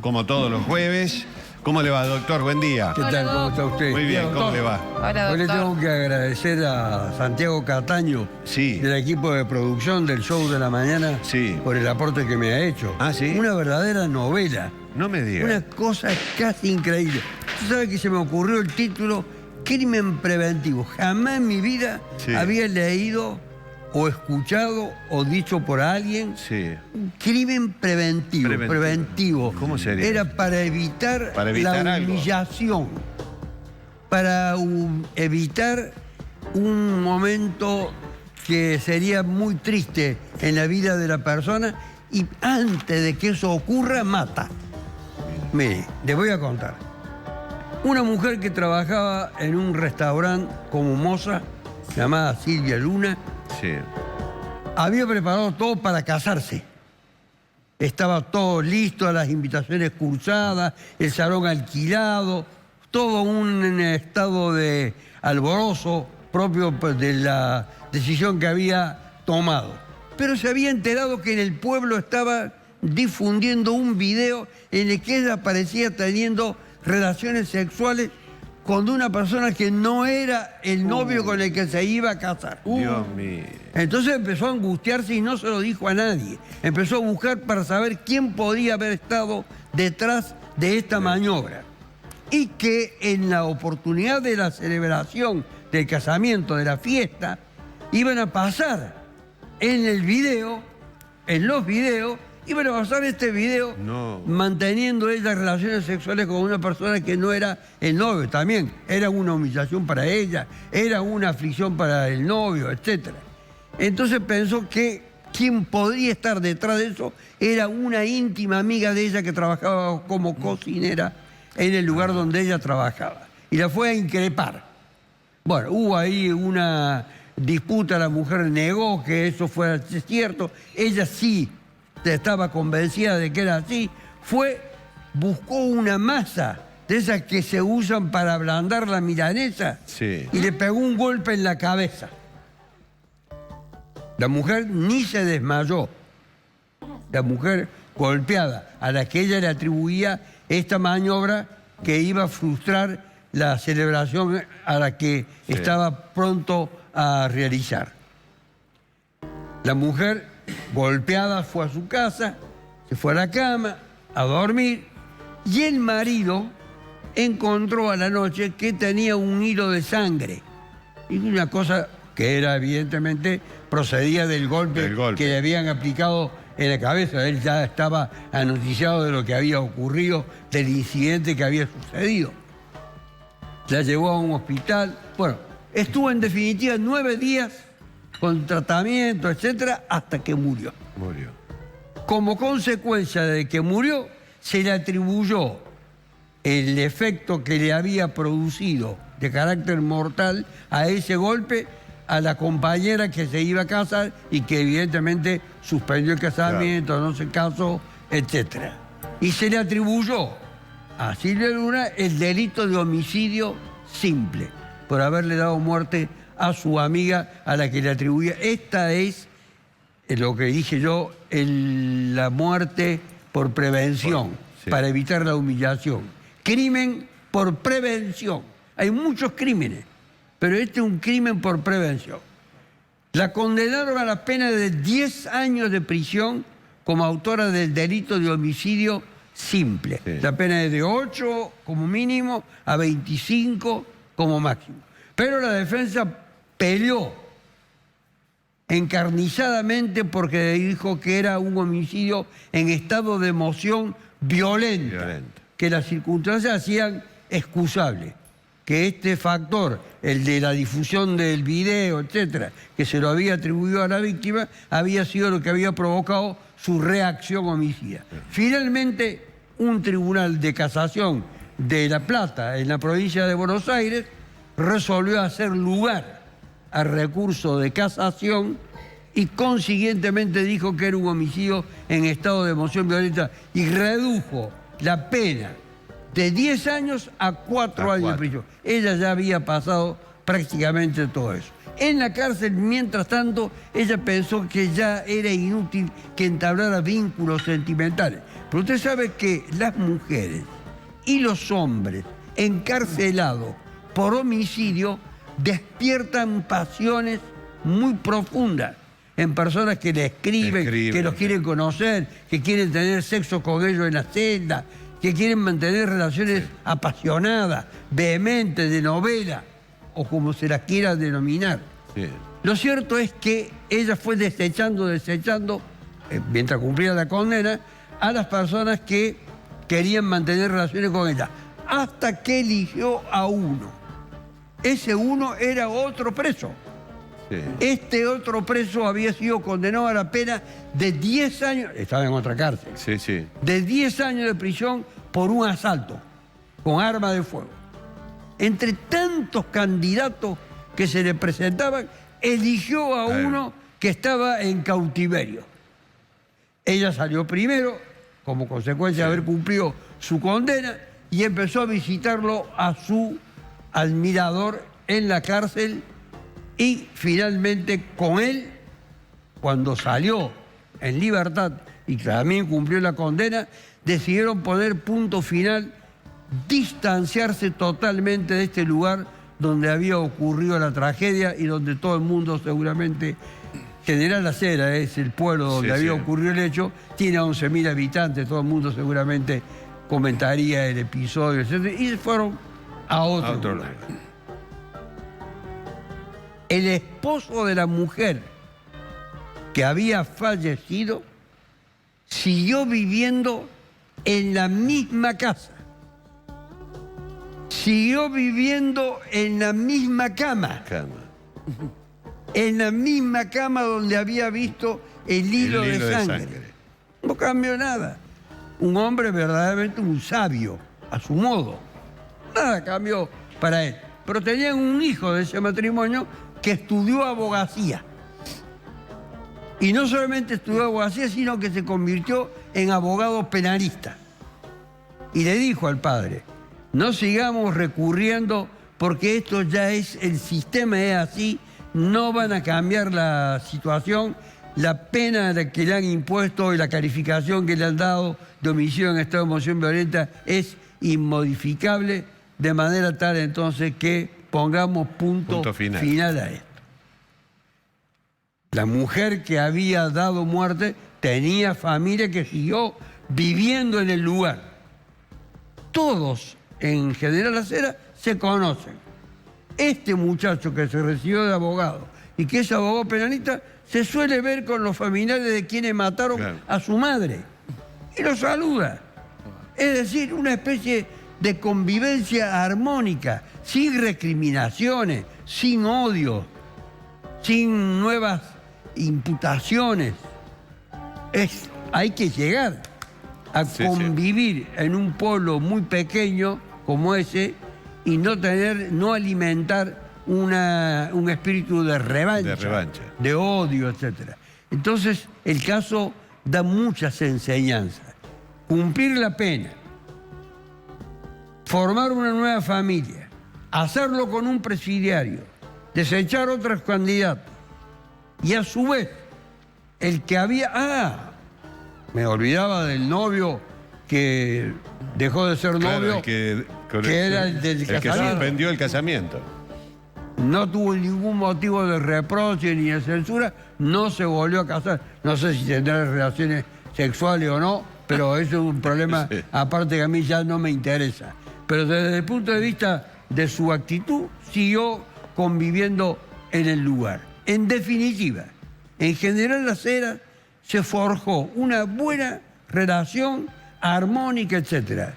como todos los jueves. ¿Cómo le va, doctor? Buen día. ¿Qué tal? ¿Cómo está usted? Muy bien, ¿cómo le va? Hola, Hoy le doctor. tengo que agradecer a Santiago Cataño, Sí. del equipo de producción del show de la mañana, Sí. por el aporte que me ha hecho. Ah, ¿sí? Una verdadera novela. No me diga. Una cosa casi increíble. ¿Tú sabes que se me ocurrió el título Crimen Preventivo? Jamás en mi vida Sí. había leído o escuchado o dicho por alguien Sí. un crimen preventivo. Preventivo. ¿Cómo sería? Era para evitar la algo. humillación. Para evitar un momento que sería muy triste en la vida de la persona y antes de que eso ocurra, mata. Mire, les voy a contar. Una mujer que trabajaba en un restaurante como moza, llamada Silvia Luna, Sí. había preparado todo para casarse. Estaba todo listo, las invitaciones cursadas, el salón alquilado, todo un estado de alborozo propio de la decisión que había tomado. Pero se había enterado que en el pueblo estaba difundiendo un video en el que ella aparecía teniendo relaciones sexuales con una persona que no era el novio con el que se iba a casar. Dios mío. Entonces empezó a angustiarse y no se lo dijo a nadie. Empezó a buscar para saber quién podía haber estado detrás de esta maniobra. Y que en la oportunidad de la celebración del casamiento, de la fiesta, iban a pasar en el video, en los videos, iban a pasar este video No. manteniendo ella relaciones sexuales con una persona que no era el novio. También era una humillación para ella, era una aflicción para el novio, etc. Entonces pensó que quien podría estar detrás de eso era una íntima amiga de ella que trabajaba como cocinera en el lugar donde ella trabajaba. Y la fue a increpar. Bueno, hubo ahí una disputa, la mujer negó que eso fuera cierto. Ella sí estaba convencida de que era así. Buscó una masa de esas que se usan para ablandar la milanesa, Sí. y le pegó un golpe en la cabeza. La mujer ni se desmayó. La mujer golpeada, a la que ella le atribuía esta maniobra que iba a frustrar la celebración a la que estaba pronto a realizar. La mujer, golpeada, fue a su casa, se fue a la cama a dormir, y el marido encontró a la noche que tenía un hilo de sangre. Y una cosa que era evidentemente procedía del golpe que le habían aplicado en la cabeza. Él ya estaba anoticiado de lo que había ocurrido, del incidente que había sucedido. La llevó a un hospital. Bueno, estuvo en definitiva 9 días con tratamiento, etcétera, hasta que murió. Murió. Como consecuencia de que murió, se le atribuyó el efecto que le había producido de carácter mortal a ese golpe a la compañera que se iba a casar y que evidentemente suspendió el casamiento, no se casó, etc. Y se le atribuyó a Silvia Luna el delito de homicidio simple por haberle dado muerte a su amiga a la que le atribuía. Esta es lo que dije yo, la muerte por prevención, para evitar la humillación. Crimen por prevención. Hay muchos crímenes, pero este es un crimen por prevención. La condenaron a la pena de 10 años de prisión como autora del delito de homicidio simple. Sí. La pena es de 8 como mínimo a 25 como máximo. Pero la defensa peleó encarnizadamente porque dijo que era un homicidio en estado de emoción violenta. Que las circunstancias hacían excusable, que este factor, el de la difusión del video, etcétera, que se lo había atribuido a la víctima, había sido lo que había provocado su reacción homicida. Finalmente, un tribunal de casación de La Plata, en la provincia de Buenos Aires, resolvió hacer lugar al recurso de casación y consiguientemente dijo que era un homicidio en estado de emoción violenta y redujo la pena de 10 años a 4 años de prisión. Ella ya había pasado prácticamente todo eso. En la cárcel, mientras tanto, ella pensó que ya era inútil que entablara vínculos sentimentales. Pero usted sabe que las mujeres y los hombres encarcelados por homicidio despiertan pasiones muy profundas en personas que le escriben, que los quieren conocer, que quieren tener sexo con ellos en la celda, que quieren mantener relaciones apasionadas, vehementes, de novela, o como se las quiera denominar. Sí. Lo cierto es que ella fue desechando, mientras cumplía la condena, a las personas que querían mantener relaciones con ella, hasta que eligió a uno. Ese uno era otro preso. Sí. Este otro preso había sido condenado a la pena de 10 años, estaba en otra cárcel, Sí, sí. de 10 años de prisión por un asalto con arma de fuego. Entre tantos candidatos que se le presentaban, eligió a uno que estaba en cautiverio. Ella salió primero, como consecuencia de haber cumplido su condena, y empezó a visitarlo a su admirador en la cárcel, y finalmente con él, cuando salió en libertad y también cumplió la condena, decidieron poner punto final, distanciarse totalmente de este lugar donde había ocurrido la tragedia y donde todo el mundo seguramente... General Acera es el pueblo donde había ocurrido el hecho, tiene 11.000 habitantes, todo el mundo seguramente comentaría el episodio, etc. Y fueron a otro lugar. El esposo de la mujer que había fallecido siguió viviendo en la misma casa. Siguió viviendo en la misma cama. En la misma cama donde había visto el hilo de sangre. No cambió nada. Un hombre verdaderamente un sabio, a su modo. Nada cambió para él. Pero tenían un hijo de ese matrimonio que estudió abogacía. Y no solamente estudió abogacía, sino que se convirtió en abogado penalista. Y le dijo al padre, no sigamos recurriendo porque esto ya es, el sistema es así, no van a cambiar la situación, la pena que le han impuesto y la calificación que le han dado de homicidio en estado de emoción violenta es inmodificable, de manera tal entonces que pongamos punto final a esto. La mujer que había dado muerte tenía familia que siguió viviendo en el lugar. Todos en General Acera se conocen. Este muchacho que se recibió de abogado y que es abogado penalista se suele ver con los familiares de quienes mataron a su madre y los saluda. Es decir, una especie de convivencia armónica, sin recriminaciones, sin odio, sin nuevas imputaciones. Hay que llegar a convivir en un pueblo muy pequeño como ese y no alimentar un espíritu de revancha, de odio, etc. Entonces, el caso da muchas enseñanzas. Cumplir la pena, formar una nueva familia, hacerlo con un presidiario, desechar otros candidatos, y a su vez, el que había... me olvidaba del novio que dejó de ser novio, que era el del casamiento. Que suspendió el casamiento. No tuvo ningún motivo de reproche ni de censura, no se volvió a casar. No sé si tendrá relaciones sexuales o no, pero eso es un problema aparte que a mí ya no me interesa. Pero desde el punto de vista de su actitud, siguió conviviendo en el lugar. En definitiva, en General Acera se forjó una buena relación armónica, etc.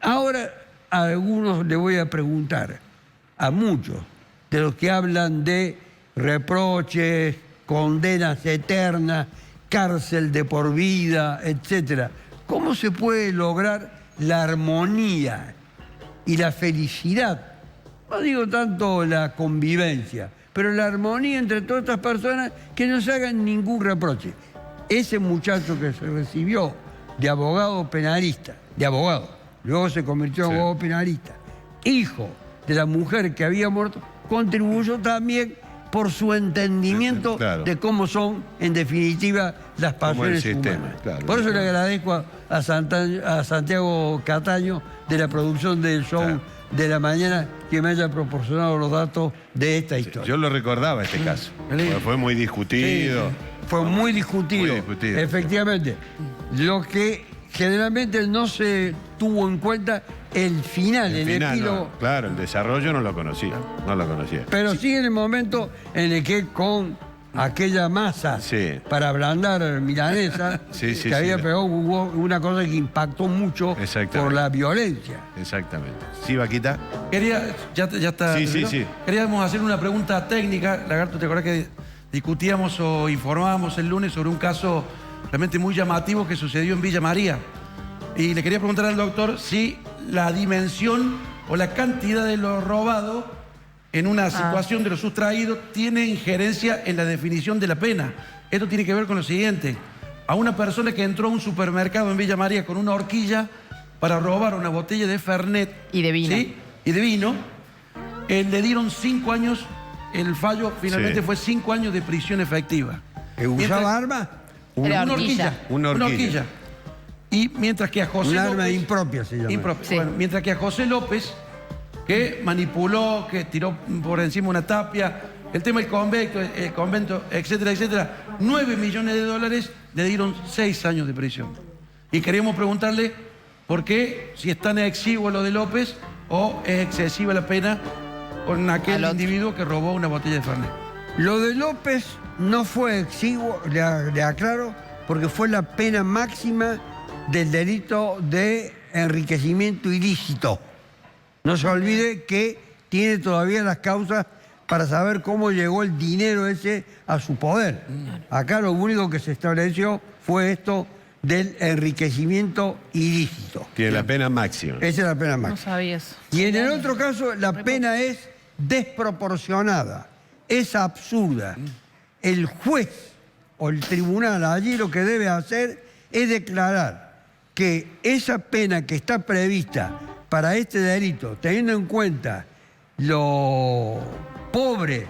Ahora a algunos le voy a preguntar, a muchos de los que hablan de reproches, condenas eternas, cárcel de por vida, etc. ¿Cómo se puede lograr la armonía y la felicidad? No digo tanto la convivencia, pero la armonía entre todas estas personas que no se hagan ningún reproche. Ese muchacho que se recibió de abogado penalista, luego se convirtió en abogado penalista, hijo de la mujer que había muerto, contribuyó también por su entendimiento Claro. de cómo son, en definitiva, las Como el pasiones sistema, humanas. claro. Por eso le agradezco a Santiago Cataño de la producción del show Claro. de la mañana que me haya proporcionado los datos de esta historia. Yo lo recordaba este caso. Porque fue muy discutido. Fue muy discutido. Muy discutido. Efectivamente. Lo que generalmente no se tuvo en cuenta el final, el final, epílogo. no. Claro, el desarrollo no lo conocía. No lo conocía. Pero sí en el momento en el que con aquella masa Sí. para ablandar milanesa, Sí, sí, que había sí. pegado, hubo una cosa que impactó mucho Exactamente. por la violencia. Exactamente. ¿Sí, Vaquita? Ya está. Sí, sí, ¿terminó? sí. Queríamos hacer una pregunta técnica. Lagarto, ¿te acuerdas que discutíamos o informábamos el lunes sobre un caso realmente muy llamativo que sucedió en Villa María? Y le quería preguntar al doctor si la dimensión o la cantidad de lo robado en una situación de lo sustraído tiene injerencia en la definición de la pena. Esto tiene que ver con lo siguiente. A una persona que entró a un supermercado en Villa María con una horquilla para robar una botella de Fernet. Y de vino. ¿Sí? Y de vino. Le dieron 5 años, el fallo finalmente Sí. fue 5 años de prisión efectiva. ¿Usaba arma? Era Una horquilla. horquilla. Una horquilla. Y mientras que a José Un López... arma impropia se llama. Impropia. Sí. Bueno, mientras que a José López, que manipuló, que tiró por encima una tapia, el tema del convento, etcétera, etcétera, 9 millones de dólares, le dieron 6 años de prisión. Y queríamos preguntarle por qué, si es tan exiguo lo de López o es excesiva la pena con aquel Al otro. individuo que robó una botella de Fernet. Lo de López no fue exiguo, le aclaro, porque fue la pena máxima del delito de enriquecimiento ilícito. No se olvide que tiene todavía las causas para saber cómo llegó el dinero ese a su poder. Acá lo único que se estableció fue esto del enriquecimiento ilícito. Tiene la pena máxima. Esa es la pena No máxima. sabía eso. Y en el otro caso, la pena es desproporcionada, es absurda. El juez o el tribunal allí lo que debe hacer es declarar que esa pena que está prevista para este delito, teniendo en cuenta lo pobre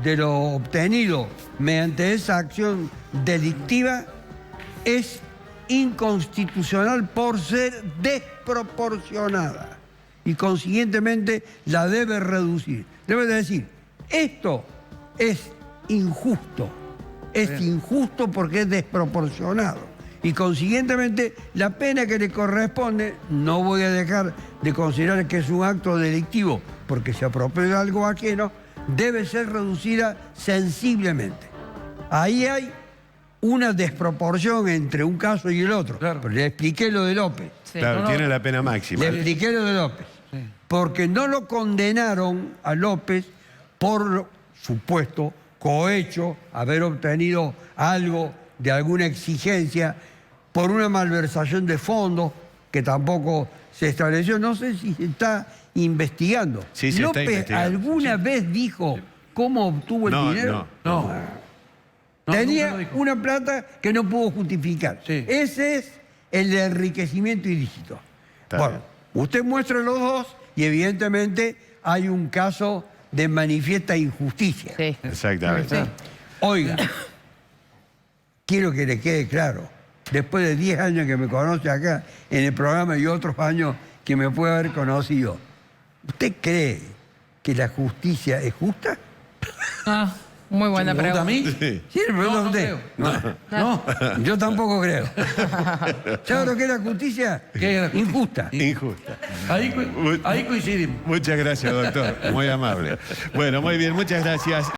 de lo obtenido mediante esa acción delictiva, es inconstitucional por ser desproporcionada y consiguientemente la debe reducir. Debe decir, esto es injusto porque es desproporcionado y consiguientemente la pena que le corresponde, no voy a dejar de considerar que es un acto delictivo porque se apropió de algo ajeno, debe ser reducida sensiblemente. Ahí hay una desproporción entre un caso y el otro. Claro. Pero le expliqué lo de López. Sí. Claro, tiene la pena máxima. Le expliqué lo de López. Sí. Porque no lo condenaron a López por supuesto cohecho, haber obtenido algo de alguna exigencia, por una malversación de fondos que tampoco se estableció. No sé si se está investigando. Sí, se está López investigando. alguna vez dijo cómo obtuvo el No, dinero. No. No, Tenía nunca lo dijo. una plata que no pudo justificar. Sí. Ese es el enriquecimiento ilícito. Está Bueno, bien. usted muestra los dos y evidentemente hay un caso de manifiesta injusticia. Sí. Exactamente. Sí. Oiga, quiero que le quede claro, después de 10 años que me conoce acá en el programa y otros años que me puede haber conocido, ¿usted cree que la justicia es justa? Ah, muy buena ¿Me pregunta pregunta. a mí? Sí. Sí, le pregunto a No, no usted. creo. No. Yo tampoco creo. ¿Sabe lo que es la justicia? ¿Qué es la justicia? Injusta. Injusta. Ahí coincidimos. Muchas gracias, doctor. Muy amable. Bueno, muy bien, muchas gracias.